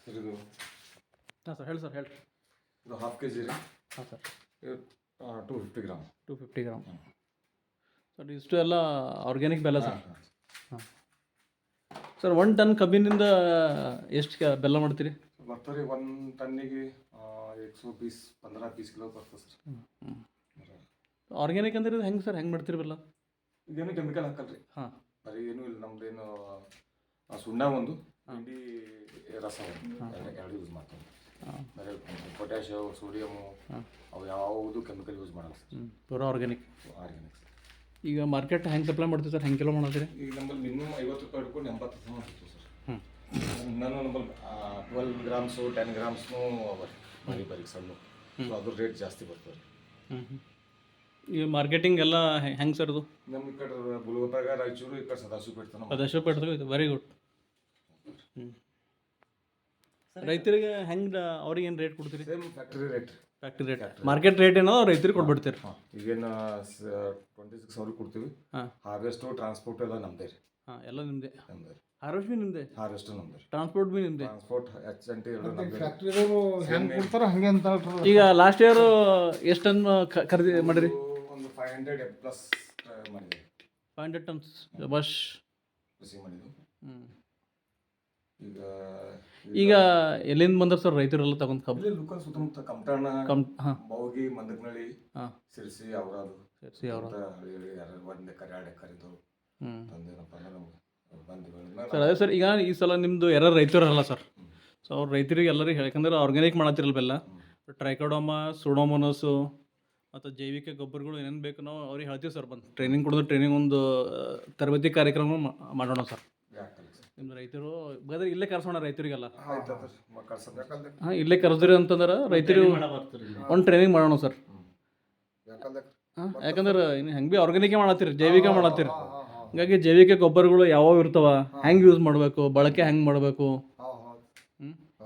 Sir ಇದು ಹಾಂ sir ಹೇಳಿ ಸರ್ ಹೇಳಿ. ಇದು ಹಾಫ್ ಕೆ ಜಿ ರೀ. ಹಾಂ ಸರ್. ಇದು 250 ಗ್ರಾಮ್. 250 ಗ್ರಾಮ್. ಸರ್ ಇಷ್ಟು ಎಲ್ಲ ಆರ್ಗ್ಯಾನಿಕ್ ಬೆಲ್ಲ ಸರ್. ಹಾಂ ಸರ್ 1 ಟನ್ ಕಬ್ಬಿನಿಂದ ಎಷ್ಟು ಬೆಲ್ಲ ಮಾಡ್ತೀರಿ? ಬರ್ತಾರೆ 1 ಟನ್ನಿಗೆ 120 15 20 ಕಿಲೋ ಬರ್ತದೆ ಸರ್. ಆರ್ಗ್ಯಾನಿಕ್ ಅಂದ್ರೆ ಹೆಂಗೆ ಸರ್, ಹೆಂಗೆ ಮಾಡ್ತೀರಿ ಬೆಲ್ಲ? ಇದೇನು ಕೆಮಿಕಲ್ ಹಾಕಲ್ರಿ. ಹಾಂ ಬರೀ ಏನೂ ಇಲ್ಲ. ನಮ್ದೇನು ಸುಣ್ಣ ಒಂದು ಹಿಂಡಿ ರಸ ಎರಡು ಯೂಸ್ ಮಾಡ್ತೀವಿ. ಬರೀ ಪೊಟ್ಯಾಶಿಯೋ ಸೋಡಿಯಮು ಅವು ಯಾವುದು ಕೆಮಿಕಲ್ ಯೂಸ್ ಮಾಡಲ್ಲ ಸರ್. ಪೂರಾ ಆರ್ಗ್ಯಾನಿಕ್. ಆರ್ಗ್ಯಾನಿಕ್. ಈಗ ಮಾರ್ಕೆಟ್ ಹೆಂಗೆ ಸಪ್ಲೈ ಮಾಡ್ತೀವಿ ಸರ್, ಹೆಂಗೆ ಕಿಲೋ ಮಾಡ್ತೀರಿ? ಈಗ ನಮ್ಮಲ್ಲಿ ಮಿನಿಮಮ್ 50 ರೂಪಾಯಿ ಹಿಡ್ಕೊಂಡು 80 ರೂಪಾಯಿ ಮಾಡ್ತೀವಿ ಸರ್. ನಾನು ನಮ್ಮಲ್ಲಿ 12 ಗ್ರಾಮ್ಸು 10 ಗ್ರಾಮ್ಸ್ನೂ ಬರೀ ಸಣ್ಣ, ಸೊ ಅದ್ರ ರೇಟ್ ಜಾಸ್ತಿ ಬರ್ತದೆ. ಈಗ ಮಾರ್ಕೆಟಿಂಗ್ ಎಲ್ಲ ಹೆಂಗೆ ಸರ್ ಅದು? ನಮ್ಮ ಈ ಕಡೆ ಗುಲ್ಬರ್ಗ ರಾಯಚೂರು, ಈ ಕಡೆ ಸದಾಶಿವಪೇಟೆ ತನಕ. ಸದಾಶಿವಪೇಟೆ ಇದು ವೆರಿ ಗುಡ್. ರೈತರಿಗೆ ಹೆಂಗೆ ಅವ್ರಿಗೆ ಏನು ರೇಟ್ ಕೊಡ್ತೀರಿ? Same factory rate. Factory rate. Market rate ಏನೋ ರೈತರಿಗೆ ಕೊಟ್ಬಿಡ್ತೀರಿ? ಈಗೇನು 26,000 ಕೊಡ್ತೀವಿ. ಹಾರ್ವೆಸ್ಟು ಟ್ರಾನ್ಸ್ಪೋರ್ಟ್ ಎಲ್ಲ ನಮ್ಮದೇ ರೀ. ಎಲ್ಲ ನಿಮ್ಮದೇ. ನಮ್ಮದೇ. ಹಾರ್ವೆಸ್ಟ್ ಭೀ ನಿಮ್ಮದೇ? ಹಾರ್ವೆಸ್ಟು ನಮ್ಮದೇ. ಟ್ರಾನ್ಸ್ಪೋರ್ಟ್ ಭೀ ನಿಮ್ಮದೇ? ಟ್ರಾನ್ಸ್ಪೋರ್ಟ್ HNT ಎರಡು ನಮ್ಮದೇ. ಫ್ಯಾಕ್ಟ್ರಿದವರು ಹೆಂಗೆ ಕೊಡ್ತಾರೆ ಹಂಗೆ ಅಂತ. ಈಗ ಲಾಸ್ಟ್ ಇಯರ್ ಎಷ್ಟು ಟನ್ ಖರೀದಿ ಮಾಡಿರಿ? ಒಂದು 500 ಪ್ಲಸ್ ಮಾಡಿದ್ವಿ. 500 ಟನ್ಸ್ ಬಸ್ ಕೃಷಿ ಮಾಡಿದ್ವಿ. ಈಗ ಎಲ್ಲಿಂದ ಬಂದ್ರೆ ಸರ್ ರೈತರೆಲ್ಲ ತಗೊಂಡ್ ಕಬ್ಬು? ಇಲ್ಲಿ ಲೋಕಲ್ ಸುತ್ತಮುತ್ತ ಕಮಟಣ್ಣ, ಬೌಗಿ, ಮಂದಕನಹಳ್ಳಿ, ಸಿರ್ಸಿ, ಅವರಾದು ಸಿರ್ಸಿ ಅವರ ಯಾರು 1 ಎಕರೆ 2 ಎಕರೆ ಇದ್ದವು ತಂದೇನಪ್ಪ ಅಂದ್ರೆ ನಮ್ಗೆ ಬಂದು ಸರ್. ಅದೇ ಸರ್, ಈಗ ಈ ಸಲ ನಿಮ್ಮದು ಯಾರು ರೈತರಲ್ಲ ಸರ್, ಸೊ ಅವ್ರು ರೈತರಿಗೆ ಎಲ್ಲರಿಗೆ ಯಾಕಂದ್ರೆ ಆರ್ಗ್ಯಾನಿಕ್ ಮಾಡತ್ತಿರಲ್ಲ ಬೆಲ್ಲ, ಟ್ರೈಕೋಡೋಮಾ, ಸೂಡೋಮೋನಸು ಮತ್ತು ಜೈವಿಕ ಗೊಬ್ಬರಗಳು ಏನೇನು ಬೇಕು ನಾವು ಅವ್ರಿಗೆ ಹೇಳ್ತೀವಿ ಸರ್. ಬಂದು ಟ್ರೈನಿಂಗ್ ಕೊಡೋದು, ಟ್ರೈನಿಂಗ್ ಒಂದು ತರಬೇತಿ ಕಾರ್ಯಕ್ರಮ ಮಾಡೋಣ ಸರ್. ನಿಮ್ಮ ರೈತರು ಬೇಕಾದ್ರೆ ಇಲ್ಲೇ ಕರ್ಸೋಣ ರೈತರಿಗೆಲ್ಲ. ಹಾಂ, ಇಲ್ಲೇ ಕರೆದ್ರಿ ಅಂತಂದ್ರೆ ರೈತರಿಗೆ ಒಂದು ಟ್ರೈನಿಂಗ್ ಮಾಡೋಣ ಸರ್. ಹಾಂ, ಯಾಕಂದ್ರೆ ಇನ್ನು ಹೆಂಗೆ ಭೀ ಆರ್ಗ್ಯಾನಿಕ್ ಮಾಡತ್ತೀರಿ, ಜೈವಿಕ ಮಾಡತ್ತೀರಿ. ಹೀಗಾಗಿ ಜೈವಿಕ ಗೊಬ್ಬರಗಳು ಯಾವ್ಯಾವ ಇರ್ತಾವ, ಹೆಂಗೆ ಯೂಸ್ ಮಾಡಬೇಕು, ಬಳಕೆ ಹೆಂಗೆ ಮಾಡಬೇಕು.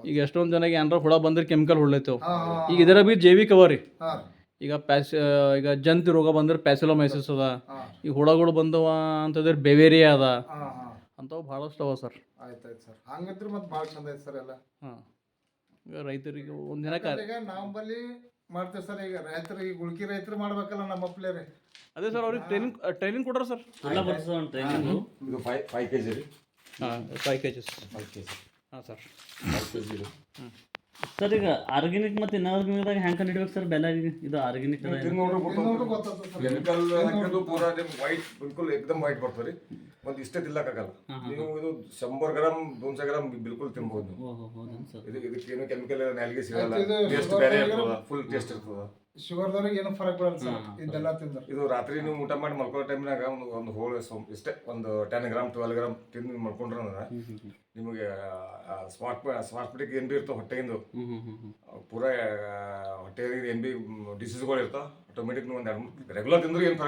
ಈಗ ಎಷ್ಟೊಂದು ಜನಕ್ಕೆ ಏನಾರ ಹುಳ ಬಂದ್ರೆ ಕೆಮಿಕಲ್ ಹೊಡ್ಲೈತೇವೆ. ಈಗ ಇದರ ಭೀ ಜೈವಿಕ ಅವ ರೀ. ಈಗ ಜಂತು ರೋಗ ಬಂದ್ರೆ ಪ್ಯಾಸಿಲೋಮೈಸಿಸ್ ಅದ. ಈಗ ಹುಳಗಳು ಬಂದವ ಅಂತಂದ್ರೆ ಬೆವೇರಿಯಾ ಅದ. ಅಂಥವು ಭಾಳಷ್ಟು ಅವ ಸರ್. ಆಯ್ತು ಸರ್. ಹಂಗಂದ್ರೆ ಮತ್ತೆ ಭಾಳ ಚಂದ ಐತೆ ಸರ್ ಎಲ್ಲ. ಹಾಂ, ಈಗ ರೈತರಿಗೆ ಒಂದಿನ ಈಗ ನಮ್ಮಲ್ಲಿ ಮಾಡ್ತೇವೆ ಸರ್. ಈಗ ರೈತರಿಗೆ ಗುಳ್ಕಿ ರೈತರು ಮಾಡ್ಬೇಕಲ್ಲ ನಮ್ಮ ಅಪ್ಲೇ ರೀ. ಅದೇ ಸರ್, ಅವ್ರಿಗೆ ಟ್ರೈನಿಂಗ್ ಕೊಡ್ರ ಸರ್. ಇದು 5 kg ರೀ. ಹಾಂ, 5 kg. 5 kg. ಹಾಂ ಸರ್. 5 kg ರೀ. ಸರ್ ಈಗ ಆರ್ಗ್ಯಾನಿಕ್ ಮತ್ತು ಇನ್ಆರ್ಗ್ಯಾನಿಕ್ದಾಗ ಹೆಂಗೆ ಕಂಡುಹಿಡ್ಬೇಕು ಸರ್ ಬೆಲ್ಲ? ಇದು ಆರ್ಗ್ಯಾನಿಕ್ ಕೆಮಿಕಲ್ ಹಾಕಿದ್ದು ಪೂರಾ ನಿಮ್ಗೆ ವೈಟ್, ಬಿಲ್ಕುಲ್ ಏಕದಮ್ ವೈಟ್ ಬರ್ತದೆ ರೀ. ಒಂದು ಇಷ್ಟೇ ತಿನ್ನಕ್ಕಾಗಲ್ಲ ನೀವು. ಇದು 100 ಗ್ರಾಮ್ 200 ಗ್ರಾಮ್ ಬಿಲ್ಕುಲ್ ತಿನ್ಬೋದು ನೀವು. ಇದಕ್ಕೇನು ಕೆಮಿಕಲ್ ನಾಲಿಗೆ ಸಿಗಲ್ಲ. ಟೇಸ್ಟ್ ಬೇರೆ ಇರ್ತದ, ಫುಲ್ ಟೇಸ್ಟ್ ಇರ್ತದ. ಶುಗರ್ದವ್ರಿಗೆ ಏನು ಫರಕ್ ಬರಲ್ಲ ಸರ್ ಇದೆಲ್ಲ ತಿಂದ್ರೆ. ಇದು ರಾತ್ರಿ ನೀವು ಊಟ ಮಾಡಿ ಮಲ್ಕೊಳ್ಳೋ ಟೈಮ್ನಾಗ ಒಂದು ಹೋಲ್ ಇಷ್ಟೇ ಒಂದು 10 ಗ್ರಾಮ್ 12 ಗ್ರಾಮ್ ತಿಂದು ಮಲ್ಕೊಂಡ್ರೆ ನಿಮಗೆ ಸ್ಮಾರ್ಟ್ ಪಿಟಿಗೆ ಏನು ಭೀ ಇರ್ತಾವೆ ಹೊಟ್ಟೆಗಿಂದು, ಪೂರಾ ಹೊಟ್ಟೆಗೆ ಏನು ಭೀ ಡಿಸೀಸ್ಗಳು ಇರ್ತಾವೆ, ಆಟೋಮೆಟಿಕ್ ನೀವು ಒಂದು ರೆಗ್ಯುಲರ್ ತಿಂದ್ರೆ ಏನು ಫರಕ್